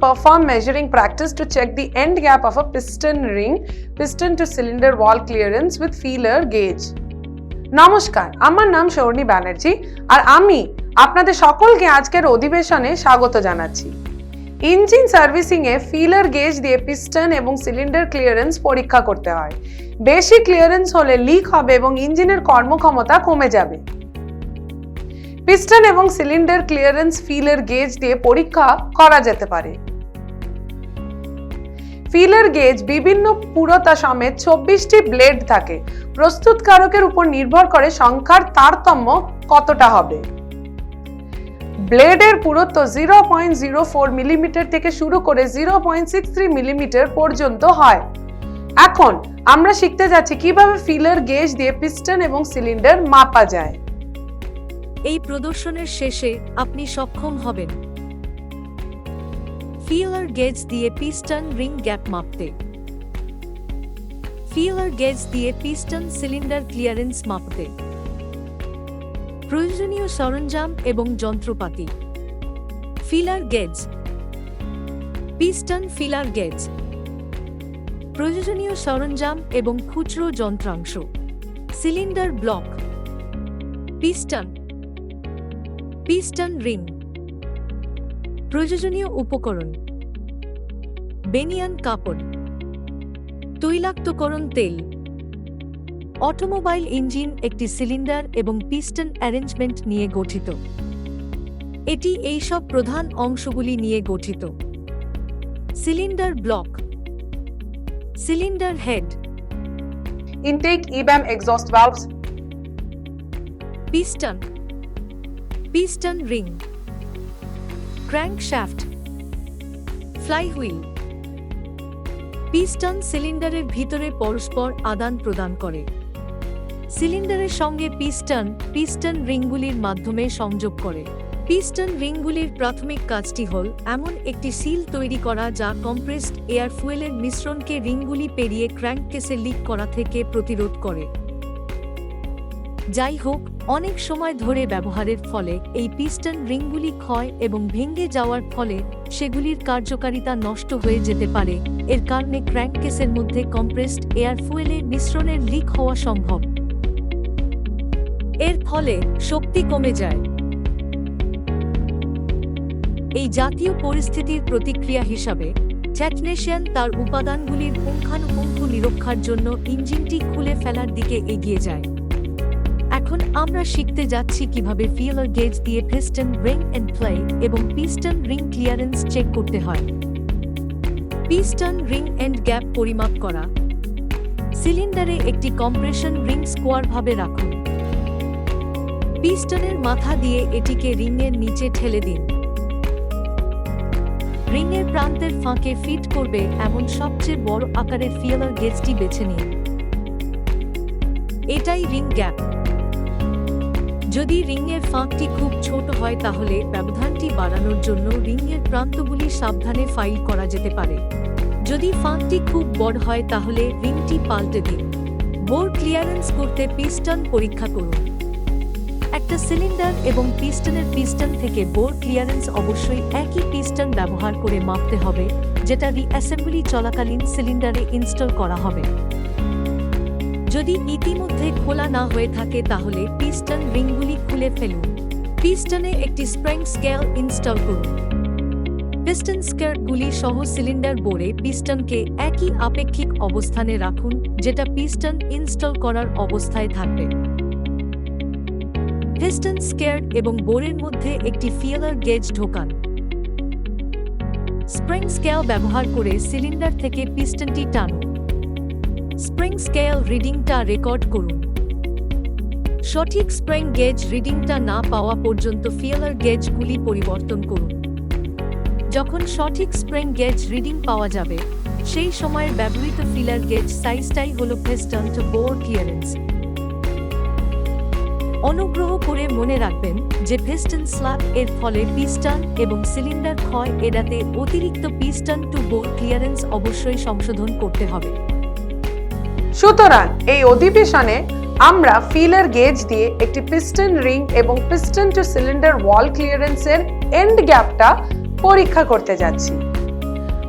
perform measuring practice to check the end gap of a piston ring, piston to cylinder wall clearance with feeler gauge. নমস্কার, আমার নাম শর্ণী ব্যানার্জি আর আমি আপনাদের সকলকে আজকের অধিবেশনে স্বাগত জানাচ্ছি। ইঞ্জিন সার্ভিসিং এ ফিলার গেজ দিয়ে পিস্টন এবং সিলিন্ডার ক্লিয়ারেন্স পরীক্ষা করতে হয়। বেশি ক্লিয়ারেন্স হলে লিক হবে এবং ইঞ্জিনের কর্মক্ষমতা কমে যাবে। পিস্টন এবং সিলিন্ডার ক্লিয়ারেন্স ফিলার গেজ দিয়ে পরীক্ষা করা যেতে পারে। ফিলার গেজ বিভিন্ন পুরতা সমেত 24টি ব্লেড থাকে। প্রস্তুতকারকের উপর নির্ভর করে সংখ্যার তারতম্য কতটা হবে। ব্লেডের পুরুত্ব 0.04 মিলিমিটার থেকে শুরু করে 0.63 মিলিমিটার পর্যন্ত হয়। এখন আমরা শিখতে যাচ্ছি কিভাবে ফিলার গেজ দিয়ে পিস্টন এবং সিলিন্ডার মাপা যায়। এই প্রদর্শনের শেষে আপনি সক্ষম হবেন ফিলার গেজ দিয়ে পিস্টন রিং গ্যাপ মাপতে, ফিলার গেজ দিয়ে পিস্টন সিলিন্ডার ক্লিয়ারেন্স মাপতে, প্রয়োজনীয় সরঞ্জাম এবং যন্ত্রপাতি। Feeler gauge, piston feeler gauge, প্রয়োজনীয় সরঞ্জাম এবং খুচরো যন্ত্রাংশ। Cylinder block, piston, piston ring, প্রয়োজনীয় উপকরণ, বেনিয়ান কাপড়, তৈলাক্তকরণ তেল। অটোমোবাইল ইঞ্জিন একটি সিলিন্ডার এবং পিস্টন অ্যারেঞ্জমেন্ট নিয়ে গঠিত। এটি এইসব প্রধান অংশগুলি নিয়ে গঠিত: cylinder block, cylinder head, intake EBAM exhaust valves, piston, piston ring, crankshaft, flywheel. Piston সিলিন্ডারের ভিতরে পরস্পর আদান প্রদান করে। সিলিন্ডারের সঙ্গে পিস্টন, পিস্টন রিংগুলির মাধ্যমে সংযোগ করে। পিস্টন রিংগুলির প্রাথমিক কাজটি হল এমন একটি সিল তৈরি করা যা কম্প্রেসড এয়ার ফুয়েলের মিশ্রণকে রিংগুলি পেরিয়ে ক্র্যাঙ্ককেসে লিক করা থেকে প্রতিরোধ করে। যাই হোক, অনেক সময় ধরে ব্যবহারের ফলে এই পিস্টন রিংগুলি ক্ষয় এবং ভেঙে যাওয়ার ফলে সেগুলির কার্যকারিতা নষ্ট হয়ে যেতে পারে। এর কারণে ক্র্যাঙ্ককেসের মধ্যে কম্প্রেসড এয়ার ফুয়েলের মিশ্রণের লিক হওয়া সম্ভব। এর ফলে শক্তি কমে যায়। এই জাতীয় পরিস্থিতির প্রতিক্রিয়া হিসাবে টেকনিশিয়ান তার উপাদানগুলির পুঙ্খানুপুঙ্খ নিরীক্ষার জন্য ইঞ্জিনটি খুলে ফেলার দিকে এগিয়ে যায়। এখন আমরা শিখতে যাচ্ছি কিভাবে ফিলার গেজ দিয়ে পিস্টন রিং এন্ড প্লে এবং পিস্টন রিং ক্লিয়ারেন্স চেক করতে হয়। পিস্টন রিং এন্ড গ্যাপ পরিমাপ করা। সিলিন্ডারে একটি কম্প্রেশন রিং স্কোয়ারভাবে রাখুন। পিস্টনের মাথা দিয়ে এটিকে রিংয়ের নিচে ঠেলে দিন। রিংয়ের প্রান্তের ফাঁকে ফিট করবে এমন সবচেয়ে বড় আকারের ফিলার গেজটি বেছে নিন। এটাই রিং গ্যাপ। যদি রিংয়ের ফাঁকটি খুব ছোট হয় তাহলে ব্যবধানটি বাড়ানোর জন্য রিংয়ের প্রান্তগুলি সাবধানে ফাইল করা যেতে পারে। যদি ফাঁকটি খুব বড় হয় তাহলে রিংটি পাল্টে দিন। বোর ক্লিয়ারেন্স করতে পিস্টন পরীক্ষা করুন। একটা সিলিন্ডার এবং পিস্টনের পিস্টন থেকে বোর ক্লিয়ারেন্স অবশ্যই একই পিস্টন ব্যবহার করে মাপতে হবে, যেটা রিঅ্যাসেম্বলি চলাকালীন সিলিন্ডারে ইনস্টল করা হবে। যদি ইতিমধ্যে খোলা না হয়ে থাকে তাহলে পিস্টন রিংগুলি খুলে ফেলুন। পিস্টনে একটি স্প্রিং স্কেল ইনস্টল করুন। পিস্টন স্কেলগুলি সহ সিলিন্ডার বোরে পিস্টনকে একই আপেক্ষিক অবস্থানে রাখুন, যেটা পিস্টন ইনস্টল করার অবস্থায় থাকবে। পিস্টন স্কেল এবং বোরের মধ্যে একটি ফিলার গেজ ঢোকান। স্প্রিং স্কেল ব্যবহার করে সিলিন্ডার থেকে পিস্টনটি টানুন। স্প্রিং স্কেল রিডিংটা রেকর্ড করুন। সঠিক স্প্রিং গেজ রিডিংটা না পাওয়া পর্যন্ত ফিলার গেজগুলি পরিবর্তন করুন। যখন সঠিক স্প্রিং গেজ রিডিং পাওয়া যাবে, সেই সময়ের ব্যবহৃত ফিলার গেজ সাইজটাই হল পিস্টন টু বোর ক্লিয়ারেন্স। অনুগ্রহ করে মনে রাখবেন যে পিস্টন স্ল্যাপ এর ফলে পিস্টন এবং সিলিন্ডার ক্ষয় এড়াতে অতিরিক্ত পিস্টন টু বোর ক্লিয়ারেন্স অবশ্যই সংশোধন করতে হবে। সুতরাং এই অধিবেশনে আমরা ফিলার গেজ দিয়ে একটি পিস্টন রিং এবং পিস্টন টু সিলিন্ডার ওয়াল ক্লিয়ারেন্সের এন্ড গ্যাপটা পরীক্ষা করতে যাচ্ছি।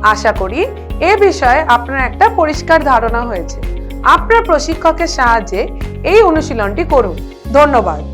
আশা করি এ বিষয়ে আপনার একটা পরিষ্কার ধারণা হয়েছে। আপনার প্রশিক্ষকের সাহায্যে এই অনুশীলনটি করুন। ধন্যবাদ।